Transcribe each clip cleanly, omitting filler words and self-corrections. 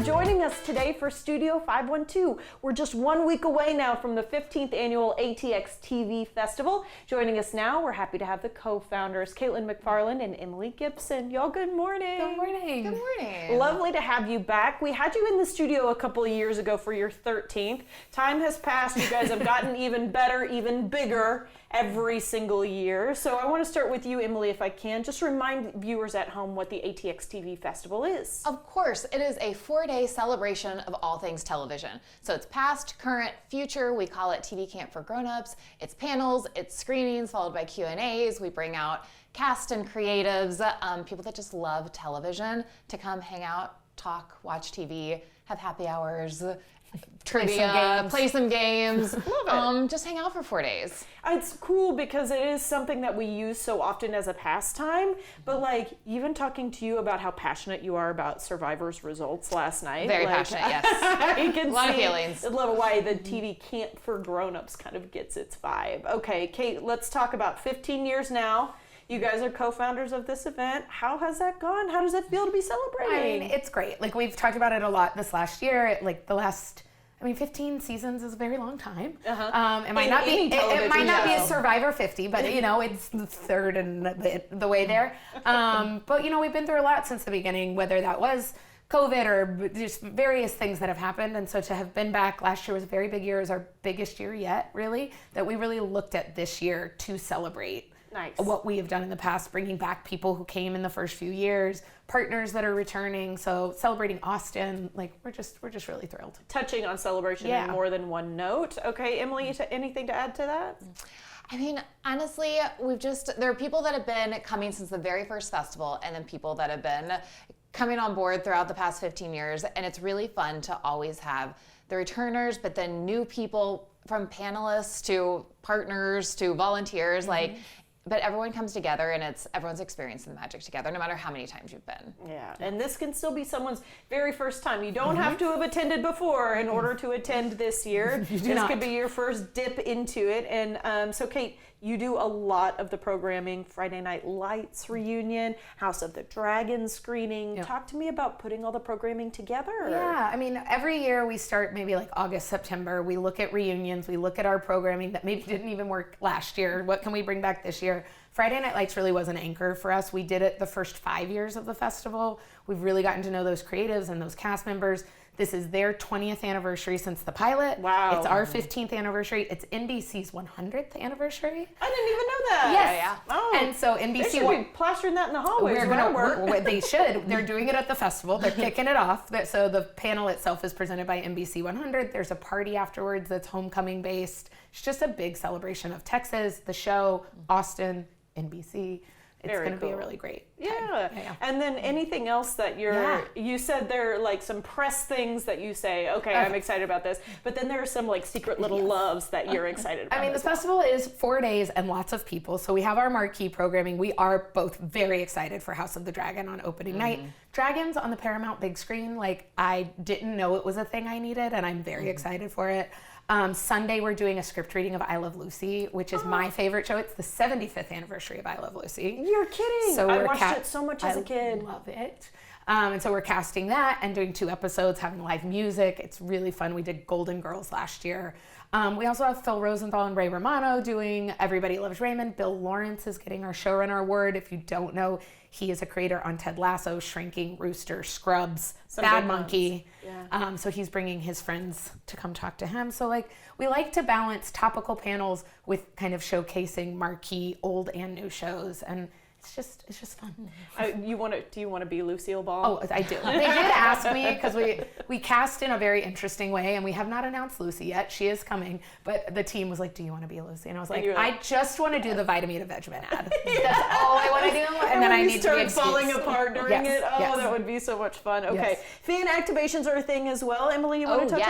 joining us today for Studio 512. We're just 1 week away now from the 15th annual ATX TV Festival. Joining us now, we're happy to have the co-founders, Caitlin McFarland and Emily Gibson. Y'all, good morning. Good morning. Good morning. Lovely to have you back. We had you in the studio a couple of years ago for your 13th. Time has passed. You guys have gotten even better, even bigger every single year. So I want to start with you, Emily, if I can. Just remind viewers at home what the ATX TV Festival is. Of course, it is a 4-day celebration of all things television. So it's past, current, future. We call it TV Camp for Grown-ups. It's panels, it's screenings followed by Q&As. We bring out cast and creatives, people that just love television to come hang out, talk, watch TV, have happy hours, trivia, play some games, just hang out for 4 days. It's cool because it is something that we use so often as a pastime, but like even talking to you about how passionate you are about Survivor's results last night. Very passionate, yes. You can a lot of see feelings. I love why the TV Camp for Grown-ups kind of gets its vibe. Okay, Kate, let's talk about 15 years now. You guys are co-founders of this event. How has that gone? How does it feel to be celebrating? I mean, it's great. Like, we've talked about it a lot this last year. Like, 15 seasons is a very long time. It might not be a Survivor 50, but you know, it's the third and the way there. But you know, we've been through a lot since the beginning, whether that was COVID or just various things that have happened. And so to have been back last year was a very big year. It was our biggest year yet, really, that we really looked at this year to celebrate. Nice. What we have done in the past, bringing back people who came in the first few years, partners that are returning. So celebrating Austin, like we're just really thrilled. Touching on celebration in more than one note. Okay, Emily, anything to add to that? I mean, honestly, there are people that have been coming since the very first festival, and then people that have been coming on board throughout the past 15 years. And it's really fun to always have the returners, but then new people, from panelists to partners to volunteers, but everyone comes together and everyone's experiencing the magic together, no matter how many times you've been. Yeah, and this can still be someone's very first time. You don't have to have attended before in order to attend this year. This could be your first dip into it. And so Kate, you do a lot of the programming, Friday Night Lights reunion, House of the Dragon screening. Yep. Talk to me about putting all the programming together. Yeah, I mean, every year we start maybe like August, September. We look at reunions. We look at our programming that maybe didn't even work last year. What can we bring back this year? Friday Night Lights really was an anchor for us. We did it the first 5 years of the festival. We've really gotten to know those creatives and those cast members. This is their 20th anniversary since the pilot. Wow. It's our 15th anniversary. It's NBC's 100th anniversary. I didn't even know that. Yes. Yeah. Oh. And so NBC... They should be plastering that in the hallways. They should. They're doing it at the festival. They're kicking it off. So the panel itself is presented by NBC 100. There's a party afterwards that's homecoming based. It's just a big celebration of Texas, the show, Austin, NBC. It's going to be a really great time. Yeah. And then anything else that you said there are like some press things that you say, okay, I'm excited about this, but then there are some like secret little loves that you're excited about. I mean, the festival is 4 days and lots of people. So we have our marquee programming. We are both very excited for House of the Dragon on opening night. Dragons on the Paramount big screen, like I didn't know it was a thing I needed, and I'm very excited for it. Sunday, we're doing a script reading of I Love Lucy, which is my favorite show. It's the 75th anniversary of I Love Lucy. You're kidding. So I watched it so much as a kid. I love it. And so we're casting that and doing 2 episodes, having live music. It's really fun. We did Golden Girls last year. We also have Phil Rosenthal and Ray Romano doing Everybody Loves Raymond. Bill Lawrence is getting our showrunner award. If you don't know, he is a creator on Ted Lasso, Shrinking, Rooster, Scrubs, Bad Monkey. Yeah. So he's bringing his friends to come talk to him. So like we like to balance topical panels with kind of showcasing marquee old and new shows, and it's just fun. Do you want to be Lucille Ball? Oh, I do. They did ask me because we cast in a very interesting way, and we have not announced Lucy yet. She is coming, but the team was like, "Do you want to be Lucy?" And I was like, "I just want to do the Vitamita Vegemin ad. That's all I want to do." And then I need to be falling apart during it. Oh, yes. That would be so much fun. Okay, Yes. Fan activations are a thing as well. Emily, you want to touch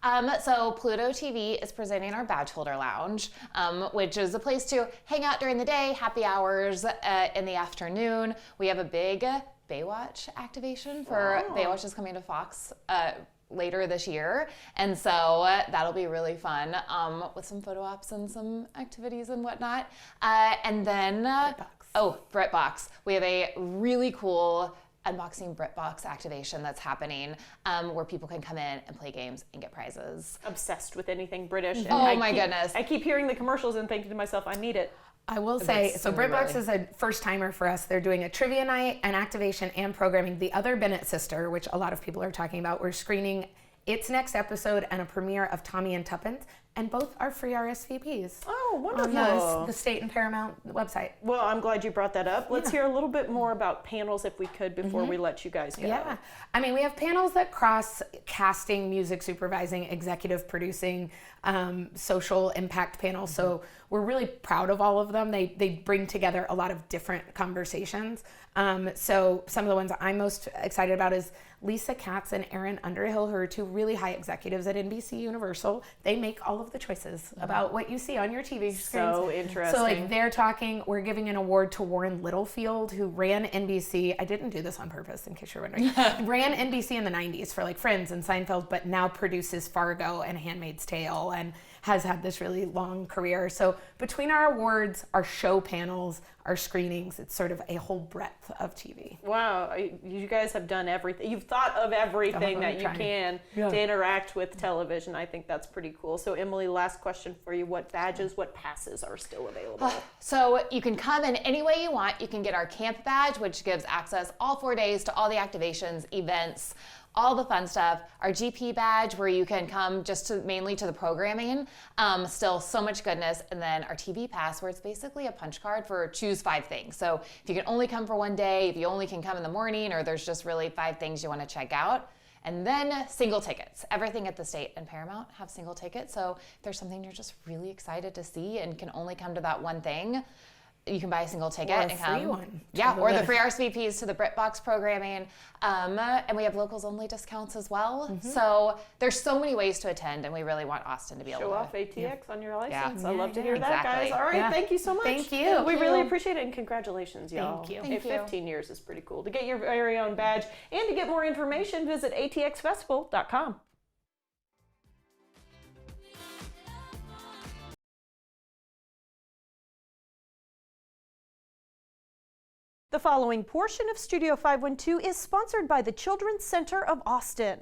on that? So Pluto TV is presenting our Badge Holder Lounge, which is a place to hang out during the day, happy hours in the afternoon. We have a big Baywatch activation for Baywatch is coming to Fox later this year, and so that'll be really fun with some photo ops and some activities and whatnot. And then BritBox. We have a really cool Unboxing BritBox activation that's happening, where people can come in and play games and get prizes. Obsessed with anything British. And Oh my goodness. I keep hearing the commercials and thinking to myself, I need it. I will say, so BritBox is a first timer for us. They're doing a trivia night, an activation, and programming. The Other Bennett Sister, which a lot of people are talking about, we're screening its next episode and a premiere of Tommy and Tuppence, and both are free RSVPs. Oh, wonderful. On the State and Paramount website. Well, I'm glad you brought that up. Let's hear a little bit more about panels if we could before we let you guys go. Yeah. I mean, we have panels that cross casting, music supervising, executive producing, social impact panels. So we're really proud of all of them. They bring together a lot of different conversations. So some of the ones I'm most excited about is Lisa Katz and Erin Underhill, who are two really high executives at NBC Universal. They make all of the choices about what you see on your TV screens. So interesting. So like they're talking, we're giving an award to Warren Littlefield, who ran NBC. I didn't do this on purpose, in case you're wondering. Ran NBC in the 90s for like Friends and Seinfeld, but now produces Fargo and Handmaid's Tale and has had this really long career. So between our awards, our show panels, our screenings, it's sort of a whole breadth of TV. Wow, you guys have done everything. You've thought of everything that you can to interact with television. I think that's pretty cool. So Emily, last question for you. What badges, what passes are still available? So you can come in any way you want. You can get our camp badge, which gives access all 4 days to all the activations, events, all the fun stuff. Our GP badge, where you can come just mainly to the programming. Still so much goodness. And then our TV pass, where it's basically a punch card for choose 5 things. So if you can only come for one day, if you only can come in the morning, or there's just really 5 things you want to check out. And then single tickets. Everything at the State and Paramount have single tickets. So if there's something you're just really excied to see and can only come to that one thing, you can buy a single ticket or a and come. free one. Yeah, or the free RSVPs to the BritBox programming. And we have locals only discounts as well. So there's so many ways to attend, and we really want Austin to be able Show to off ATX on your license. Yeah. I love to hear that, Exactly. guys. All right, thank you so much. Thank you. We really appreciate it, and congratulations, y'all. Thank you. Thank you. 15 years is pretty cool. To get your very own badge and to get more information, visit atxfestival.com. The following portion of Studio 512 is sponsored by the Children's Center of Austin.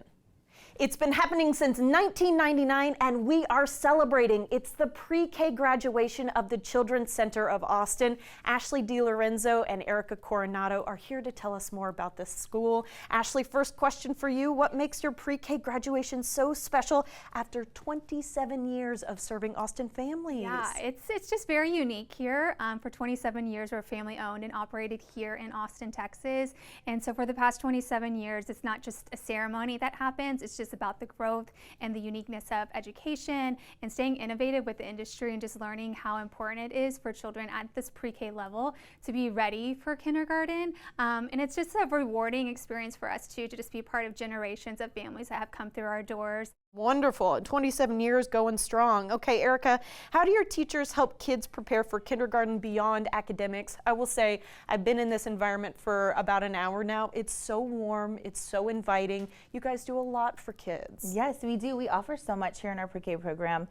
It's been happening since 1999, and we are celebrating. It's the pre-K graduation of the Children's Center of Austin. Ashley DiLorenzo and Erica Coronado are here to tell us more about this school. Ashley, first question for you. What makes your pre-K graduation so special after 27 years of serving Austin families? Yeah, it's just very unique here. For 27 years, we're family owned and operated here in Austin, Texas. And so for the past 27 years, it's not just a ceremony that happens, it's just about the growth and the uniqueness of education and staying innovative with the industry and just learning how important it is for children at this pre-K level to be ready for kindergarten. And it's just a rewarding experience for us too, to just be part of generations of families that have come through our doors. Wonderful. 27 years going strong. Okay, Erica, how do your teachers help kids prepare for kindergarten beyond academics? I will say I've been in this environment for about an hour now. It's so warm. It's so inviting. You guys do a lot for kids. Yes, we do. We offer so much here in our pre-K program,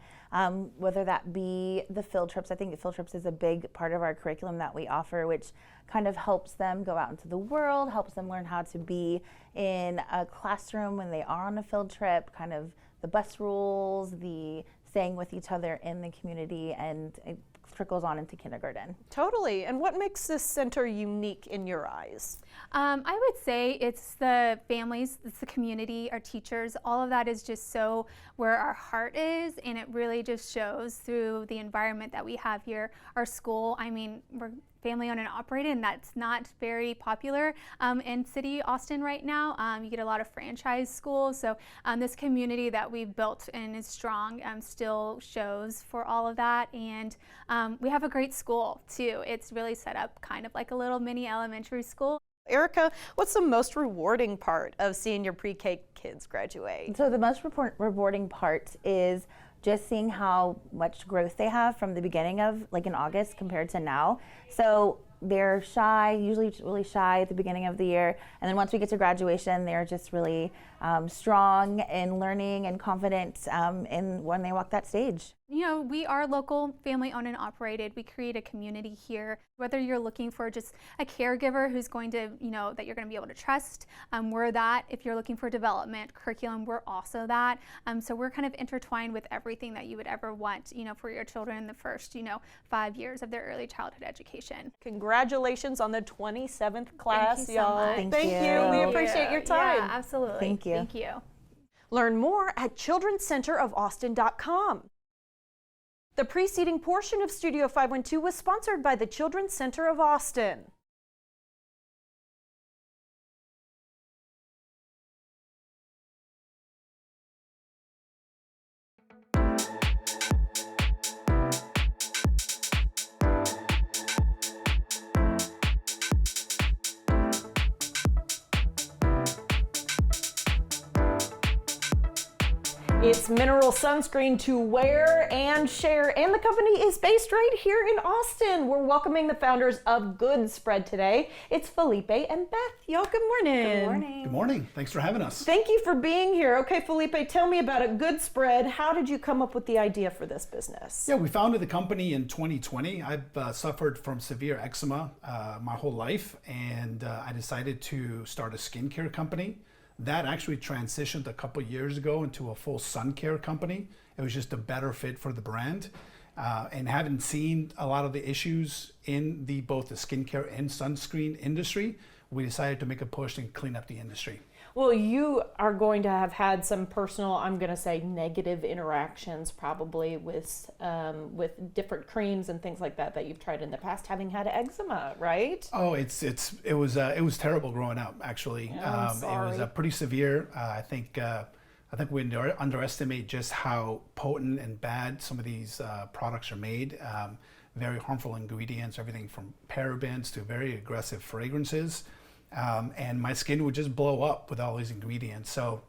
whether that be the field trips. I think the field trips is a big part of our curriculum that we offer, which kind of helps them go out into the world, helps them learn how to be in a classroom when they are on a field trip, kind of the bus rules, the staying with each other in the community, and it trickles on into kindergarten. Totally. And what makes this center unique in your eyes? I would say it's the families, it's the community, our teachers, all of that is just so where our heart is, and it really just shows through the environment that we have here. Our school, I mean, we're family owned and operated, and that's not very popular in city Austin right now. You get a lot of franchise schools, so this community that we've built and is strong still shows for all of that. And we have a great school too. It's really set up kind of like a little mini elementary school. Erica, what's the most rewarding part of seeing your pre-K kids graduate? So the most rewarding part is just seeing how much growth they have from the beginning of, like in August compared to now. So they're shy, usually really shy at the beginning of the year. And then once we get to graduation, they're just really strong in learning and confident in when they walk that stage. You know, we are local, family owned and operated. We create a community here. Whether you're looking for just a caregiver who's going to, you know, that you're going to be able to trust, we're that. If you're looking for development, curriculum, we're also that. So we're kind of intertwined with everything that you would ever want, you know, for your children in the first, you know, 5 years of their early childhood education. Congratulations on the 27th class, Thank you so y'all. much. Thank you. We appreciate your time. Yeah, absolutely. Thank you. Thank you. Learn more at childrencenterofaustin.com. The preceding portion of Studio 512 was sponsored by the Children's Center of Austin. It's mineral sunscreen to wear and share, and the company is based right here in Austin. We're welcoming the founders of Good Spread today. It's Felipe and Beth. Y'all, good morning. Good morning. Good morning. Thanks for having us. Thank you for being here. Okay, Felipe, tell me about it. Good Spread. How did you come up with the idea for this business? Yeah, we founded the company in 2020. I've suffered from severe eczema my whole life, and I decided to start a skincare company. That actually transitioned a couple years ago into a full sun care company. It was just a better fit for the brand. And having seen a lot of the issues in both the skincare and sunscreen industry, we decided to make a push and clean up the industry. Well, you are going to have had some personal, I'm going to say, negative interactions probably with different creams and things like that you've tried in the past, having had eczema, right? Oh, it was terrible growing up. Actually, I'm sorry. It was pretty severe. I think we underestimate just how potent and bad some of these products are made. Very harmful ingredients, everything from parabens to very aggressive fragrances. And my skin would just blow up with all these ingredients. So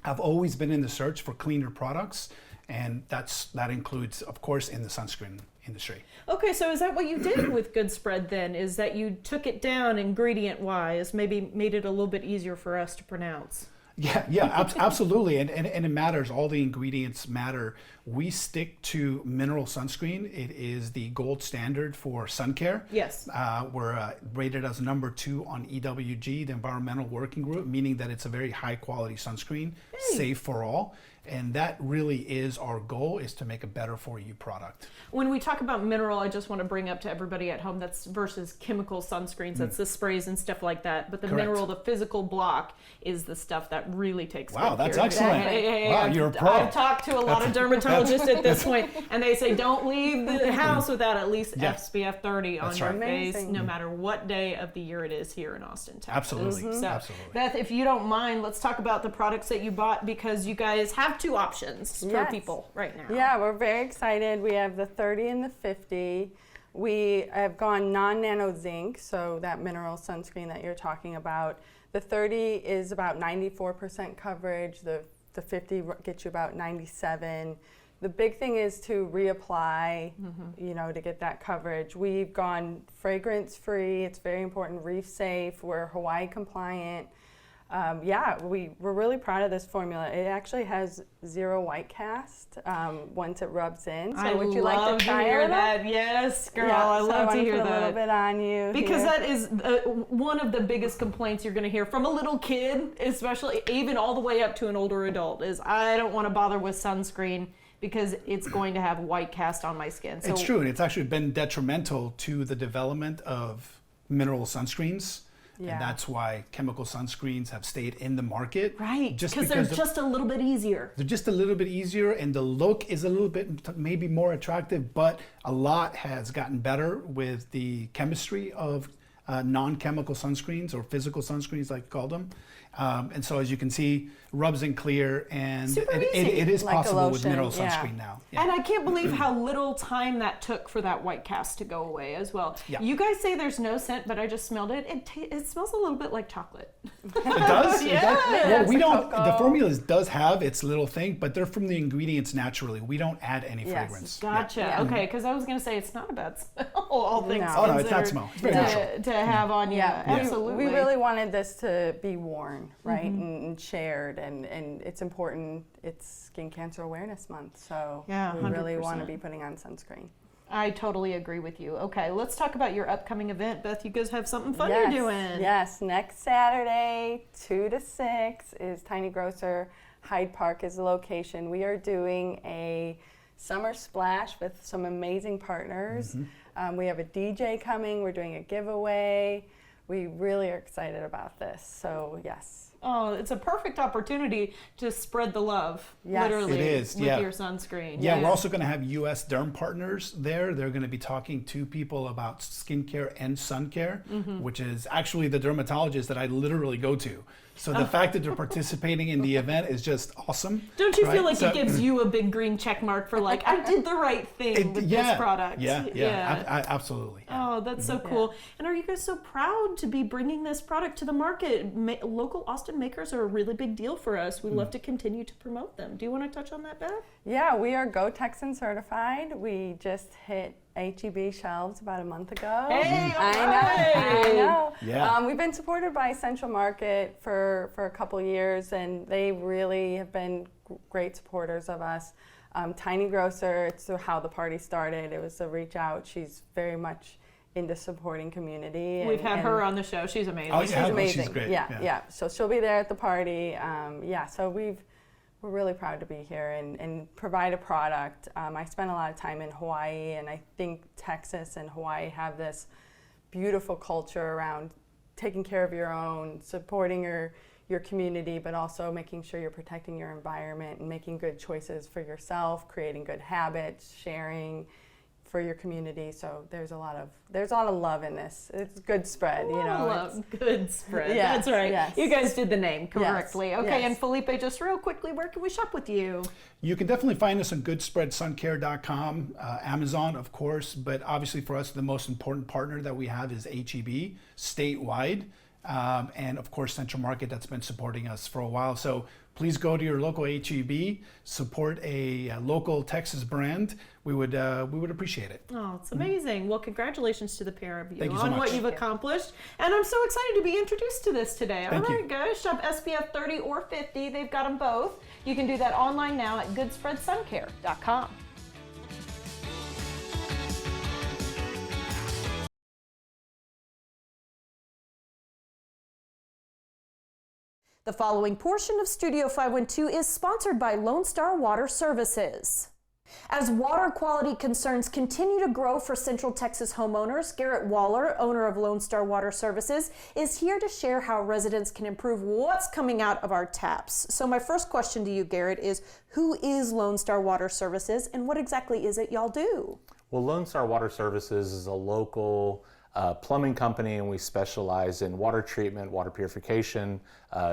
I've always been in the search for cleaner products, and that includes, of course, in the sunscreen industry. Okay, so is that what you did with Good Spread then? Is that you took it down ingredient-wise, maybe made it a little bit easier for us to pronounce? Yeah, absolutely, and it matters. All the ingredients matter. We stick to mineral sunscreen. It is the gold standard for sun care. Yes. We're rated as number 2 on EWG, the Environmental Working Group, meaning that it's a very high quality sunscreen, safe for all. And that really is our goal, is to make a better for you product. When we talk about mineral, I just want to bring up to everybody at home, that's versus chemical sunscreens, that's the sprays and stuff like that. But the Correct. mineral, the physical block, is the stuff that really takes Wow, good that's care. excellent. Wow, you're a pro. I've talked to a lot of dermatologists at this point, and they say don't leave the house without at least SPF 30 on That's your right. face, Amazing. no matter what day of the year it is here in Austin, Texas. Absolutely, So, absolutely. Beth, if you don't mind, let's talk about the products that you bought, because you guys have 2 options for Yes. people right now. Yeah, we're very excited. We have the 30 and the 50. We have gone non-nano zinc, so that mineral sunscreen that you're talking about. The 30 is about 94% coverage. The 50 gets you about 97. The big thing is to reapply, you know, to get that coverage. We've gone fragrance free. It's very important. Reef safe. We're Hawaii compliant. We're really proud of this formula. It actually has 0 white cast once it rubs in. So would you like to try hear it? that. Yes, girl, Yeah, I so love to wanna hear put a little that. bit on you Because here. that is one of the biggest complaints you're going to hear from a little kid, especially even all the way up to an older adult, is I don't want to bother with sunscreen because it's going to have white cast on my skin. So It's true, and it's actually been detrimental to the development of mineral sunscreens. Yeah. And that's why chemical sunscreens have stayed in the market. Right, Just because they're because just a little bit easier. they're just a little bit easier, and the look is a little bit maybe more attractive, but a lot has gotten better with the chemistry of non-chemical sunscreens, or physical sunscreens like you call them. And so as you can see, rubs and clear, and Super it easy. is Like a possible with lotion, mineral yeah. sunscreen now. Yeah. And I can't believe how little time that took for that white cast to go away as well. Yeah. You guys say there's no scent, but I just smelled it. It smells a little bit like chocolate. It does? It does? Well, we the don't, the cocoa. formulas does have its little thing, but they're from the ingredients naturally. We don't add any Yes. fragrance. Yeah. Gotcha. Yeah. Okay, because I was going to say it's not a bad smell, all things No. Oh, no, it's not considered, smell. It's very natural. to have on you. Yeah, Absolutely. We really wanted this to be worn, right, and shared, and it's important. It's Skin Cancer Awareness Month, so Yeah, we really 100%. want to be putting on sunscreen. I totally agree with you. Okay, let's talk about your upcoming event. Beth, you guys have something fun Yes, you're doing. Yes, next Saturday, 2 to 6 is Tiny Grocer. Hyde Park is the location. We are doing a summer splash with some amazing partners. We have a DJ coming. We're doing a giveaway. We really are excited about this. So yes. Oh, it's a perfect opportunity to spread the love, Yes. literally, It is, with yeah. your sunscreen. Yeah, we're also going to have U.S. derm partners there. They're going to be talking to people about skincare and sun care, which is actually the dermatologist that I literally go to. So the fact that they're participating in the event is just awesome. Don't you right? feel like So- it gives you a big green check mark for like, I did the right thing with this product? Yeah, absolutely. Yeah. Oh, that's so cool. And are you guys so proud to be bringing this product to the market? Local Austin makers are a really big deal for us. We love to continue to promote them. Do you want to touch on that, Beth? Yeah, we are Go Texan certified. We just hit HEB shelves about a month ago. Hey, all I right. know. Yeah. We've been supported by Central Market for a couple years, and they really have been great supporters of us. Tiny Grocer, it's how the party started. It was a reach out. She's very much into supporting community. We've had her on the show. She's amazing. Oh, She's yeah, amazing. she's great. Yeah. So she'll be there at the party. So we're really proud to be here and provide a product. I spent a lot of time in Hawaii, and I think Texas and Hawaii have this beautiful culture around taking care of your own, supporting your community, but also making sure you're protecting your environment and making good choices for yourself, creating good habits, sharing for your community. So there's a lot of love in this. It's good spread, you know. Love, good spread. Yes, That's right. yes. You guys did the name correctly. Yes, Okay, yes. and Felipe, just real quickly, where can we shop with you? You can definitely find us on goodspreadsuncare.com, Amazon, of course, but obviously for us, the most important partner that we have is HEB statewide, and of course, Central Market that's been supporting us for a while. So please go to your local HEB, support a local Texas brand. We would appreciate it. Oh, it's amazing. Well, congratulations to the pair of you Thank you so on much. what you've accomplished. And I'm so excited to be introduced to this today. Thank All you. right, guys, shop SPF 30 or 50. They've got them both. You can do that online now at goodspreadsuncare.com. The following portion of Studio 512 is sponsored by Lone Star Water Services. As water quality concerns continue to grow for Central Texas homeowners, Garrett Waller, owner of Lone Star Water Services, is here to share how residents can improve what's coming out of our taps. So my first question to you, Garrett, is who is Lone Star Water Services and what exactly is it y'all do? Well, Lone Star Water Services is a local plumbing company, and we specialize in water treatment, water purification,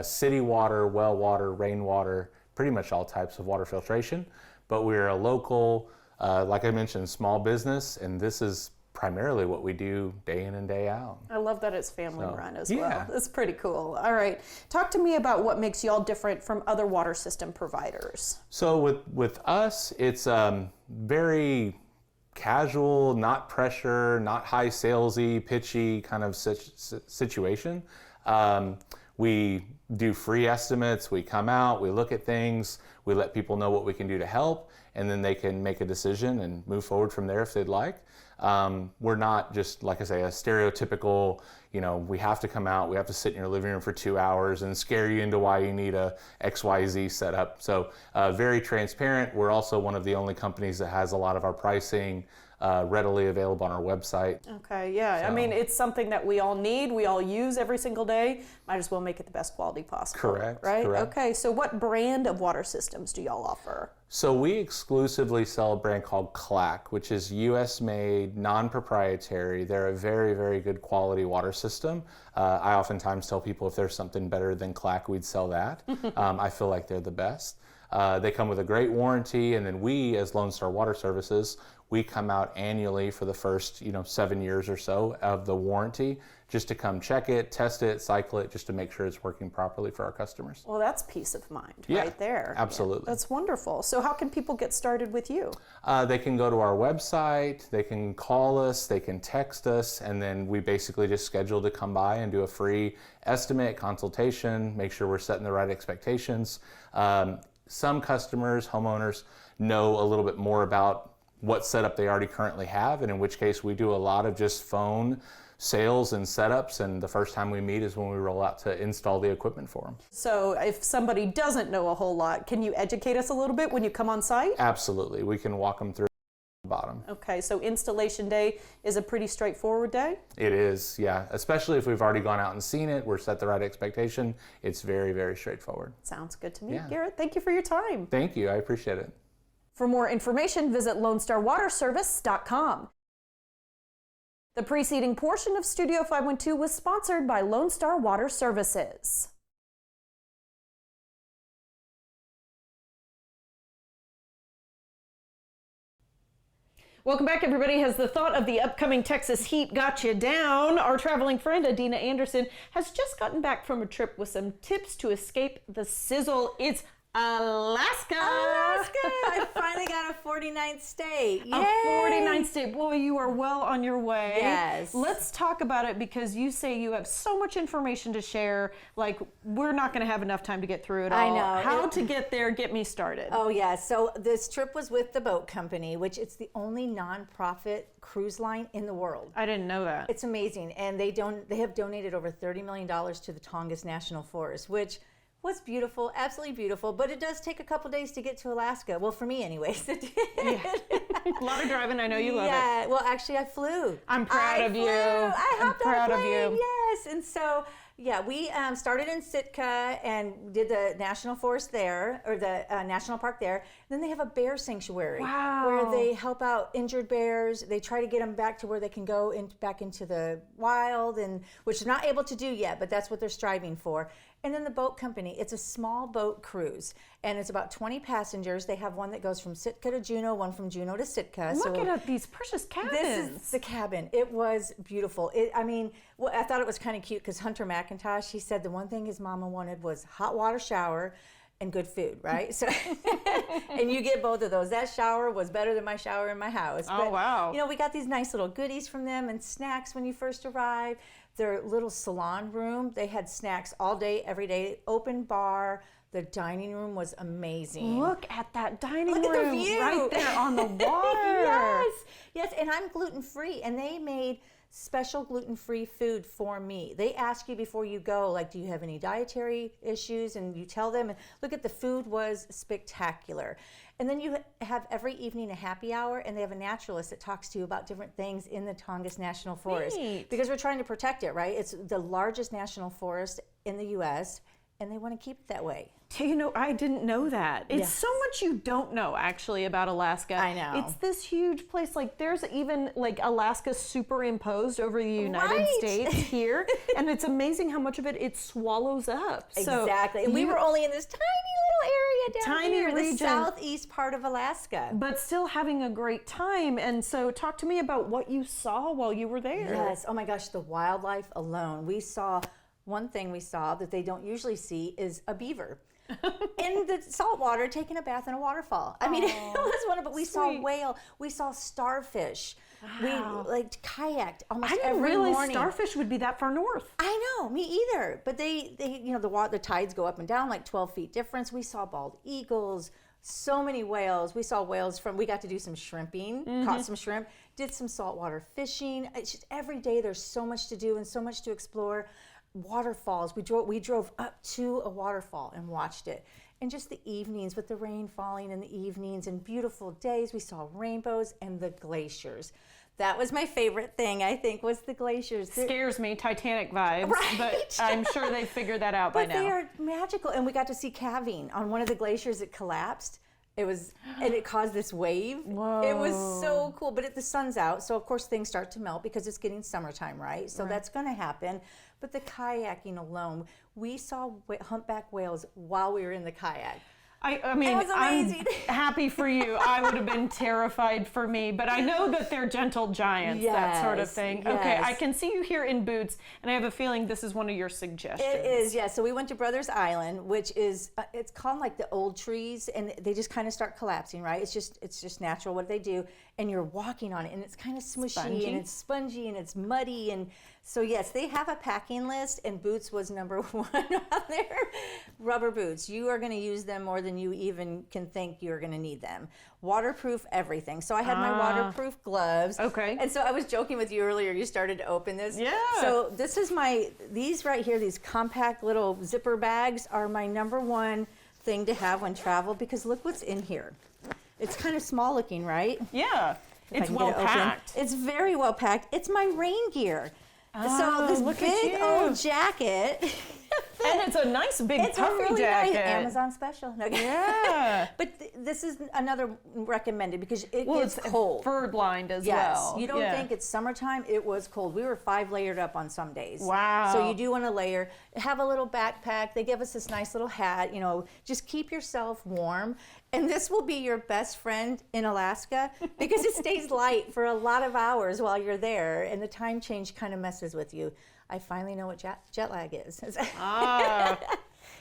city water, well water, rainwater, pretty much all types of water filtration. But we're a local, like I mentioned, small business, and this is primarily what we do day in and day out. I love that it's family run as yeah. well. That's pretty cool. All right. Talk to me about what makes y'all different from other water system providers. So with us, it's very casual, not pressure, not high salesy, pitchy kind of situation. We do free estimates. We come out, we look at things, we let people know what we can do to help, and then they can make a decision and move forward from there if they'd like. We're not just, like I say, a stereotypical, we have to come out, we have to sit in your living room for 2 hours and scare you into why you need a XYZ setup. So very transparent. We're also one of the only companies that has a lot of our pricing readily available on our website. Okay, yeah. I mean, it's something that we all need, we all use every single day. Might as well make it the best quality possible. Correct. Right? Correct. Okay, so what brand of water systems do y'all offer? So we exclusively sell a brand called KXAN, which is US made, non-proprietary. They're a very, very good quality water system. I oftentimes tell people if there's something better than KXAN, we'd sell that. I feel like they're the best. They come with a great warranty, and then we, as Lone Star Water Services, we come out annually for the first 7 years or so of the warranty, just to come check it, test it, cycle it, just to make sure it's working properly for our customers. Well, that's peace of mind Yeah, right there. absolutely. Yeah, that's wonderful. So how can people get started with you? They can go to our website, they can call us, they can text us, and then we basically just schedule to come by and do a free estimate, consultation, make sure we're setting the right expectations. Some customers, homeowners, know a little bit more about what setup they already currently have, and in which case we do a lot of just phone sales and setups, and the first time we meet is when we roll out to install the equipment for them. So if somebody doesn't know a whole lot, can you educate us a little bit when you come on site? Absolutely, we can walk them through the bottom. Okay, so installation day is a pretty straightforward day? It is, yeah, especially if we've already gone out and seen it, we're set the right expectation, it's very, very straightforward. Sounds good to me. Yeah. Garrett, thank you for your time. Thank you, I appreciate it. For more information, visit LoneStarWaterService.com. The preceding portion of Studio 512 was sponsored by Lone Star Water Services. Welcome back, everybody. Has the thought of the upcoming Texas heat got you down? Our traveling friend, Adina Anderson, has just gotten back from a trip with some tips to escape the sizzle. It's Alaska! I finally got a 49th state. Yay! A 49th state. Boy, you are well on your way. Yes. Let's talk about it, because you say you have so much information to share. Like, we're not going to have enough time to get through it all. I know. How to get there, get me started. Oh yeah, so this trip was with the boat company, which it's the only nonprofit cruise line in the world. I didn't know that. It's amazing, and they have donated over $30 million to the Tongass National Forest, which was beautiful, absolutely beautiful, but it does take a couple days to get to Alaska. Well, for me anyways, it did. Yeah. A lot of driving, I know you love it. Yeah, well actually I flew. I'm proud of you. I I'm hopped proud on a of plane, you. yes, and so yeah, we started in Sitka and did the national forest there, or the national park there. Then they have a bear sanctuary where they help out injured bears. They try to get them back to where they can go back into the wild, and which they're not able to do yet, but that's what they're striving for. And then the boat company, it's a small boat cruise, and it's about 20 passengers. They have one that goes from Sitka to Juneau, one from Juneau to Sitka. Look at these precious cabins. This is the cabin. It was beautiful. I thought it was kind of cute because Hunter McIntosh, he said the one thing his mama wanted was hot water shower and good food, right? So, and you get both of those. That shower was better than my shower in my house. Oh, wow. You know, we got these nice little goodies from them and snacks when you first arrive. Their little salon room, they had snacks all day, every day, open bar. The dining room was amazing. Look at that dining room. Look at the view. Right there on the water. Yes, and I'm gluten-free, and they made special gluten-free food for me. They ask you before you go, like, do you have any dietary issues? And you tell them, and look at the food was spectacular. And then you have every evening a happy hour, and they have a naturalist that talks to you about different things in the Tongass National Forest. Neat. Because we're trying to protect it, right? It's the largest national forest in the U.S., and they want to keep it that way. You know, I didn't know that. It's Yes. so much you don't know, actually, about Alaska. I know. It's this huge place. Like, there's even, like, Alaska superimposed over the United Right. States here. And it's amazing how much of it swallows up. Exactly. So and we you- were only in this tiny little area down Tiny here, region. the southeast part of Alaska. but still having a great time. And so talk to me about what you saw while you were there. Yes. Oh my gosh, the wildlife alone. One thing we saw that they don't usually see is a beaver in the salt water taking a bath in a waterfall. I mean, it was wonderful. But we saw sweet. whale, we saw starfish. Wow. We kayaked almost I didn't every realize morning. starfish would be that far north. I know, me either. But they the tides go up and down like 12 feet difference. We saw bald eagles, so many whales. We saw whales we got to do some shrimping, caught some shrimp, did some saltwater fishing. It's just every day there's so much to do and so much to explore. Waterfalls. We drove up to a waterfall and watched it. And just the evenings with the rain falling in the evenings and beautiful days. We saw rainbows and the glaciers. That was my favorite thing, I think, was the glaciers. Scares me, Titanic vibes, Right. but I'm sure they figured that out by But now. they are magical. And we got to see calving on one of the glaciers that collapsed. And it caused this wave. Whoa. It was so cool. But the sun's out, so of course things start to melt because it's getting summertime, right? So that's going to happen. But the kayaking alone, we saw humpback whales while we were in the kayak. I mean, was I'm amazing. happy for you. I would have been terrified for me, but I know that they're gentle giants, that sort of Yes, thing. Okay, yes. I can see you here in boots, and I have a feeling this is one of your suggestions. It is, yeah. So we went to Brothers Island, which is it's called like the old trees, and they just kind of start collapsing, right? It's just natural what they do, and you're walking on it, and it's kind of smushy Spongy. and it's spongy and it's muddy, and so yes, they have a packing list, and boots was number one on there. Rubber boots, you are going to use them more than you even can think you're going to need them. Waterproof everything. So I had my waterproof gloves. Okay. And so I was joking with you earlier. You started to open this. Yeah. So this is these right here, these compact little zipper bags are my number one thing to have when travel, because look what's in here. It's kind of small looking, right? Yeah, If I it's can well get it open. packed. It's very well packed. It's my rain gear. Oh, so this look at big you. old jacket. And it's a nice big It's a puffy really jacket. nice Amazon special. No, Yeah. But this is another recommended because it Well, gets it's cold. fur blind as Yes, well. you don't Yeah. think it's summertime. It was cold. We were 5 layered up on some days. Wow. So you do want to layer. Have a little backpack. They give us this nice little hat. You know, just keep yourself warm. And this will be your best friend in Alaska because it stays light for a lot of hours while you're there, and the time change kind of messes with you. I finally know what jet lag is.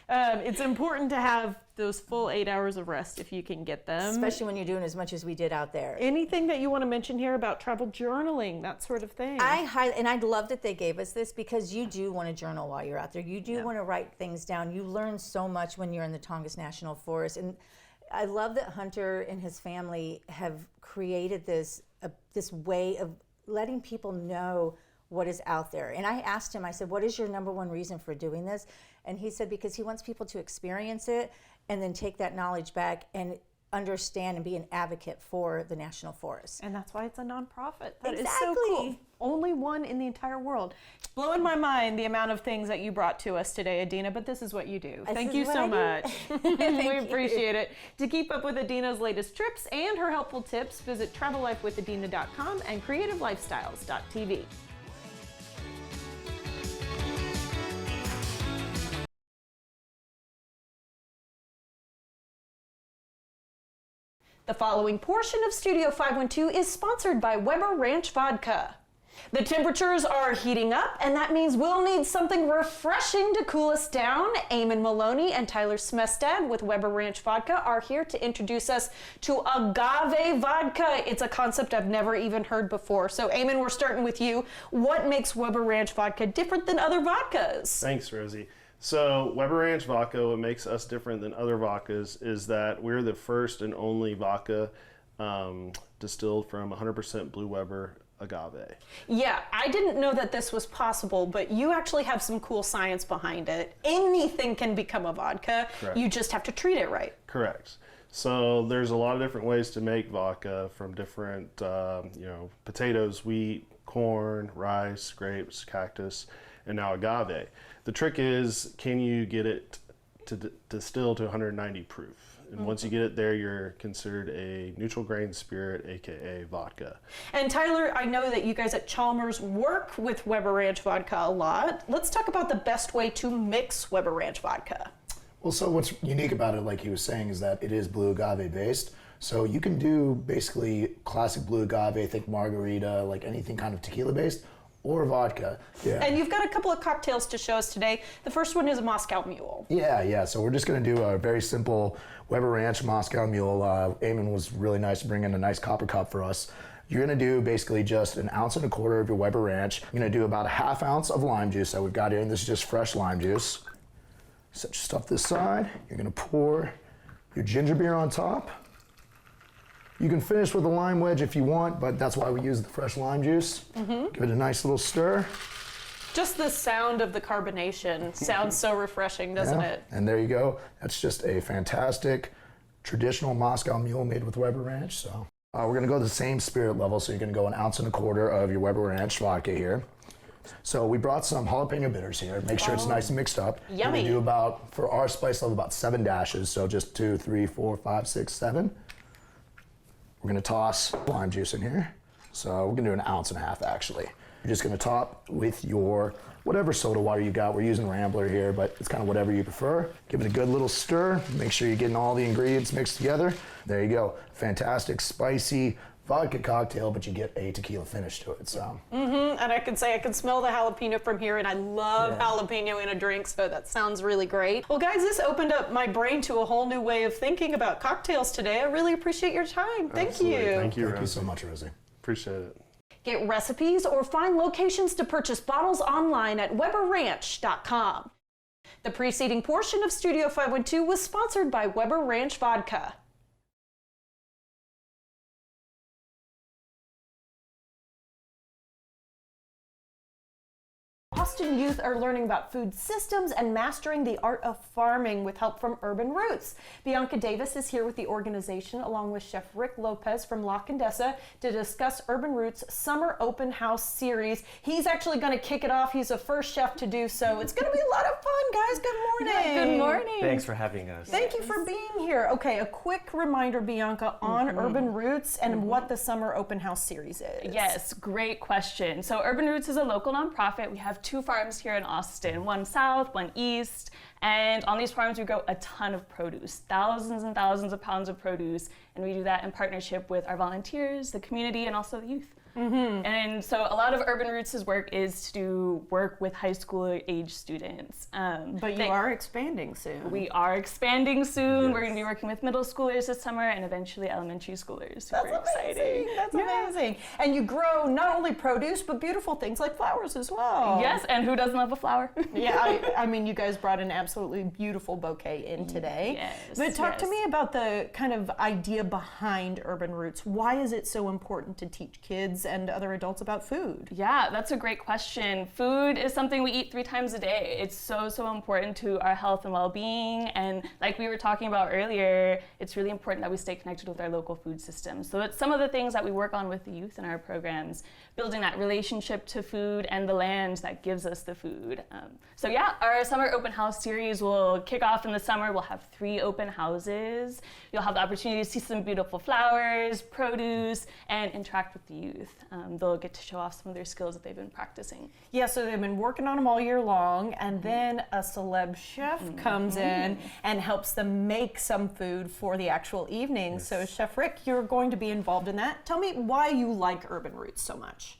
It's important to have those full 8 hours of rest if you can get them. Especially when you're doing as much as we did out there. Anything that you want to mention here about travel journaling, that sort of thing? And I love that they gave us this because you do want to journal while you're out there. You do want to write things down. You learn so much when you're in the Tongass National Forest. And I love that Hunter and his family have created this way of letting people know what is out there. And I asked him, I said, what is your number one reason for doing this? And he said, because he wants people to experience it and then take that knowledge back and understand and be an advocate for the National Forest. And that's why it's a nonprofit. That is Exactly. so cool. Only one in the entire world. It's blowing my mind the amount of things that you brought to us today, Adina, but this is what you do. Thank is you what so I much. do. We you. appreciate it. To keep up with Adina's latest trips and her helpful tips, visit travellifewithadina.com and creativelifestyles.tv. The following portion of Studio 512 is sponsored by Weber Ranch Vodka. The temperatures are heating up, and that means we'll need something refreshing to cool us down. Eamon Maloney and Tyler Smestad with Weber Ranch Vodka are here to introduce us to agave vodka. It's a concept I've never even heard before. So Eamon, we're starting with you. What makes Weber Ranch Vodka different than other vodkas? Thanks, Rosie. So Weber Ranch Vodka, what makes us different than other vodkas is that we're the first and only vodka distilled from 100% Blue Weber agave. Yeah, I didn't know that this was possible, but you actually have some cool science behind it. Anything can become a vodka. Correct. You just have to treat it right. Correct. So there's a lot of different ways to make vodka from different, potatoes, wheat, corn, rice, grapes, cactus, and now agave. The trick is, can you get it to distill to 190 proof? And once you get it there, you're considered a neutral grain spirit, aka vodka. And Tyler, I know that you guys at Chalmers work with Weber Ranch Vodka a lot. Let's talk about the best way to mix Weber Ranch Vodka. Well, so what's unique about it, like he was saying, is that it is blue agave based. So you can do basically classic blue agave, think margarita, like anything kind of tequila based, or vodka. Yeah. And you've got a couple of cocktails to show us today. The first one is a Moscow Mule. Yeah. So we're just going to do a very simple Weber Ranch Moscow Mule. Eamon was really nice to bring in a nice copper cup for us. You're going to do basically just 1.25 ounces of your Weber Ranch. You're going to do about 1/2 ounce of lime juice that we've got here, and this is just fresh lime juice. Set your stuff this side. You're going to pour your ginger beer on top. You can finish with a lime wedge if you want, but that's why we use the fresh lime juice. Give it a nice little stir. Just the sound of the carbonation sounds so refreshing, doesn't it? And there you go. That's just a fantastic traditional Moscow Mule made with Weber Ranch. So we're gonna go the same spirit level. So you're gonna go 1.25 ounces of your Weber Ranch vodka here. So we brought some jalapeno bitters here. Make sure it's nice and mixed up. Yummy. We do about, for our spice level, about 7 dashes. So just 2, 3, 4, 5, 6, 7. We're gonna toss lime juice in here. So we're gonna do 1.5 ounces actually. You're just gonna top with your whatever soda water you got. We're using Rambler here, but it's kind of whatever you prefer. Give it a good little stir. Make sure you're getting all the ingredients mixed together. There you go. Fantastic, spicy vodka cocktail, but you get a tequila finish to it. So. And I can say I can smell the jalapeno from here, and I love jalapeno in a drink, so that sounds really great. Well, guys, this opened up my brain to a whole new way of thinking about cocktails today. I really appreciate your time. Thank you. Thank you, Thank you so much, Rosie. Appreciate it. Get recipes or find locations to purchase bottles online at WeberRanch.com. The preceding portion of Studio 512 was sponsored by Weber Ranch Vodka. Austin youth are learning about food systems and mastering the art of farming with help from Urban Roots. Bianca Davis is here with the organization along with Chef Rick Lopez from La Condesa to discuss Urban Roots Summer Open House Series. He's actually going to kick it off. He's the first chef to do so. It's going to be a lot of fun, guys. Good morning. Good morning. Thanks for having us. Thank you for being here. Okay, a quick reminder, Bianca, on Urban Roots and what the Summer Open House Series is. Yes, great question. So Urban Roots is a local nonprofit. We have 2 farms here in Austin, one south, one east, and on these farms we grow a ton of produce, thousands and thousands of pounds of produce, and we do that in partnership with our volunteers, the community, and also the youth. And so a lot of Urban Roots' work is to work with high school age students. But you are expanding soon. We are expanding soon. We're going to be working with middle schoolers this summer and eventually elementary schoolers. Super exciting. That's amazing. And you grow not only produce, but beautiful things like flowers as well. Yes, and who doesn't love a flower? Yeah, I mean, you guys brought an absolutely beautiful bouquet in today. Yes. But talk to me about the kind of idea behind Urban Roots. Why is it so important to teach kids and other adults about food? Yeah, that's a great question. Food is something we eat 3 times a day. It's so important to our health and well-being. And like we were talking about earlier, it's really important that we stay connected with our local food system. So it's some of the things that we work on with the youth in our programs, building that relationship to food and the land that gives us the food. So yeah, our Summer Open House series will kick off in the summer. We'll have 3 open houses. You'll have the opportunity to see some beautiful flowers, produce, and interact with the youth. They'll get to show off some of their skills that they've been practicing. Yeah, so they've been working on them all year long, and then a celeb chef comes in and helps them make some food for the actual evening. Yes. So Chef Rick, you're going to be involved in that. Tell me why you like Urban Roots so much.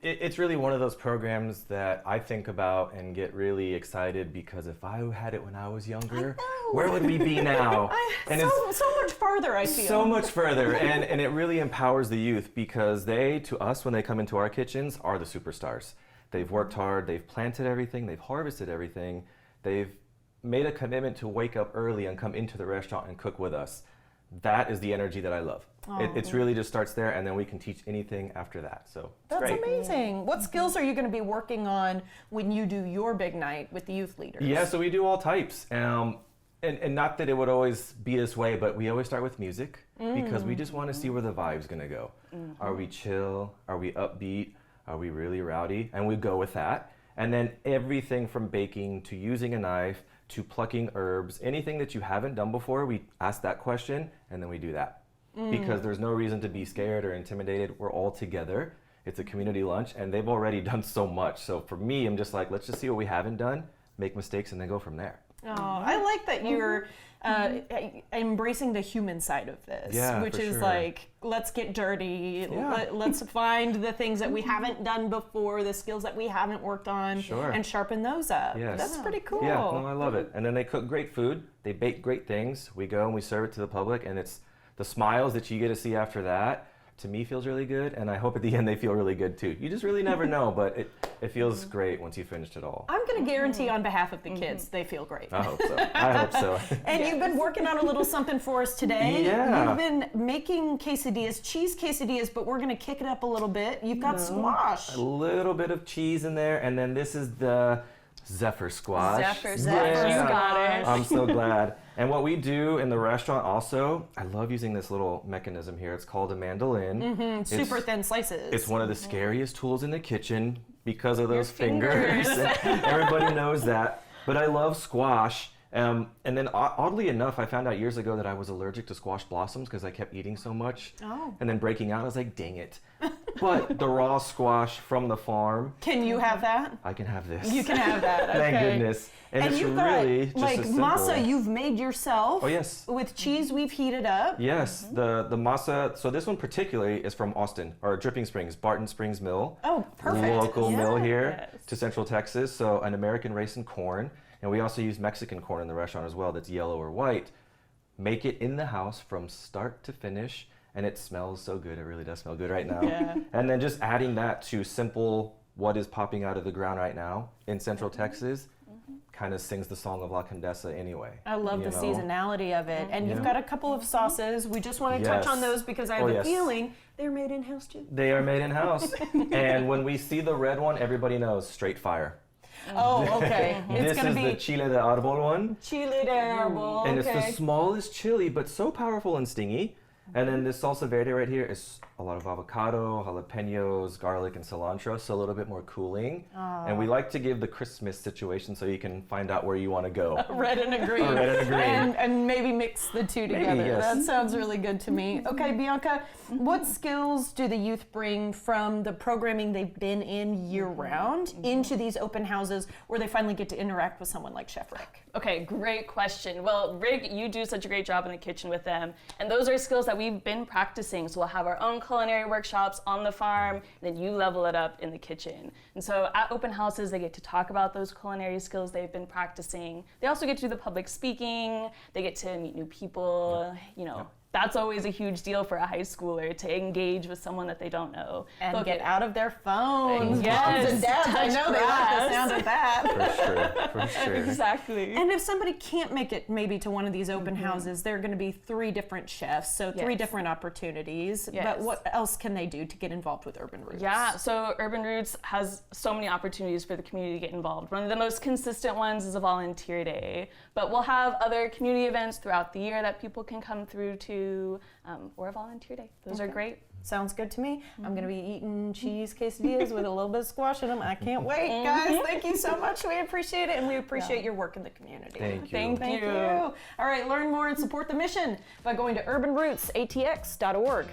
It's really one of those programs that I think about and get really excited because if I had it when I was younger, where would we be now? And so much farther, I feel. So much further, and it really empowers the youth because they, to us, when they come into our kitchens, are the superstars. They've worked hard, they've planted everything, they've harvested everything, they've made a commitment to wake up early and come into the restaurant and cook with us. That is the energy that I love. It's really just starts there, and then we can teach anything after that. So that's great. Amazing. What skills are you going to be working on when you do your big night with the youth leaders? Yeah, so we do all types. And not that it would always be this way, but we always start with music because we just want to see where the vibe's going to go. Are we chill? Are we upbeat? Are we really rowdy? And we go with that. And then everything from baking to using a knife to plucking herbs, anything that you haven't done before, we ask that question and then we do that. Because there's no reason to be scared or intimidated. We're all together. It's a community lunch and they've already done so much. So for me, I'm just like, let's just see what we haven't done, make mistakes, and then go from there. Oh, I like that you're embracing the human side of this, which is like, let's get dirty, let's find the things that we haven't done before, the skills that we haven't worked on, and sharpen those up. Yes. That's pretty cool. Yeah, no, I love it. And then they cook great food, they bake great things, we go and we serve it to the public, and it's the smiles that you get to see after that, to me feels really good, and I hope at the end they feel really good too. You just really never know, but it feels great once you finished it all. I'm going to guarantee on behalf of the kids, they feel great. I hope so. I hope so. And you've been working on a little something for us today. Yeah. You've been making quesadillas, cheese quesadillas, but we're going to kick it up a little bit. You've got squash. A little bit of cheese in there, and then this is the Zephyr squash. Zephyr, Yeah. you got it. I'm so glad. And what we do in the restaurant also, I love using this little mechanism here. It's called a mandolin. Super thin slices. It's one of the scariest tools in the kitchen because of those fingers. Everybody knows that. But I love squash. And then oddly enough, I found out years ago that I was allergic to squash blossoms because I kept eating so much. And then breaking out, I was like, dang it. But the raw squash from the farm. Can you have that? I can have this. You can have that. Okay. Thank goodness. And it's you've really got, just like as simple. masa you've made yourself. Oh, yes. With cheese we've heated up. Yes, the masa. So this one particularly is from Austin, or Dripping Springs, Barton Springs Mill. Oh, perfect. Local mill here Yes. to Central Texas. So an American raisin corn. And we also use Mexican corn in the restaurant as well that's yellow or white. Make it in the house from start to finish. And it smells so good. It really does smell good right now. Yeah. And then just adding that to simple what is popping out of the ground right now in Central Texas kind of sings the song of La Condesa anyway. I love the know? seasonality of it. And you've Yeah. got a couple of sauces. We just want to touch Yes. on those because I have Oh, a yes. feeling they're made in-house too. They are made in-house. And when we see the red one, everybody knows straight fire. Oh, okay. This It's going is to the be chile de árbol one. chile de árbol. And it's the Okay. smallest chili, but so powerful and stingy. And then this salsa verde right here is a lot of avocado, jalapenos, garlic, and cilantro, so a little bit more cooling. And we like to give the Christmas situation so you can find out where you want to go. Red and a green. Red and a green. And maybe mix the two together. yes. That sounds really good to me. Okay, Bianca, what skills do the youth bring from the programming they've been in year-round into these open houses where they finally get to interact with someone like Chef Rick? Okay, great question. Well, Rick, you do such a great job in the kitchen with them. And those are skills that we've been practicing. So we'll have our own culinary workshops on the farm, and then you level it up in the kitchen. And so at open houses, they get to talk about those culinary skills they've been practicing. They also get to do the public speaking. They get to meet new people, you know. That's always a huge deal for a high schooler, to engage with someone that they don't know. And get out of their phones. Yes, Moms and dads, I touch know they like the grass. sound of that. For sure. Exactly. And if somebody can't make it maybe to one of these open houses, there are going to be 3 different chefs, so 3 Yes. different opportunities. Yes. But what else can they do to get involved with Urban Roots? Yeah, so Urban Roots has so many opportunities for the community to get involved. One of the most consistent ones is a volunteer day, but we'll have other community events throughout the year that people can come through to, or a volunteer day. Those are great. Sounds good to me. I'm going to be eating cheese quesadillas with a little bit of squash in them. I can't wait, guys. Thank you so much. We appreciate it, and we appreciate your work in the community. Thank you. Thank you. All right, learn more and support the mission by going to urbanrootsatx.org.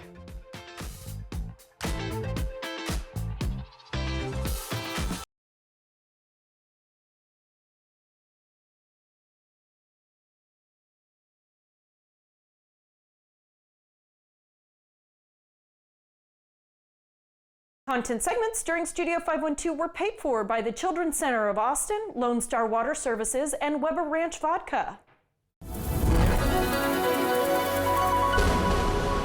Content segments during Studio 512 were paid for by the Children's Center of Austin, Lone Star Water Services, and Weber Ranch Vodka.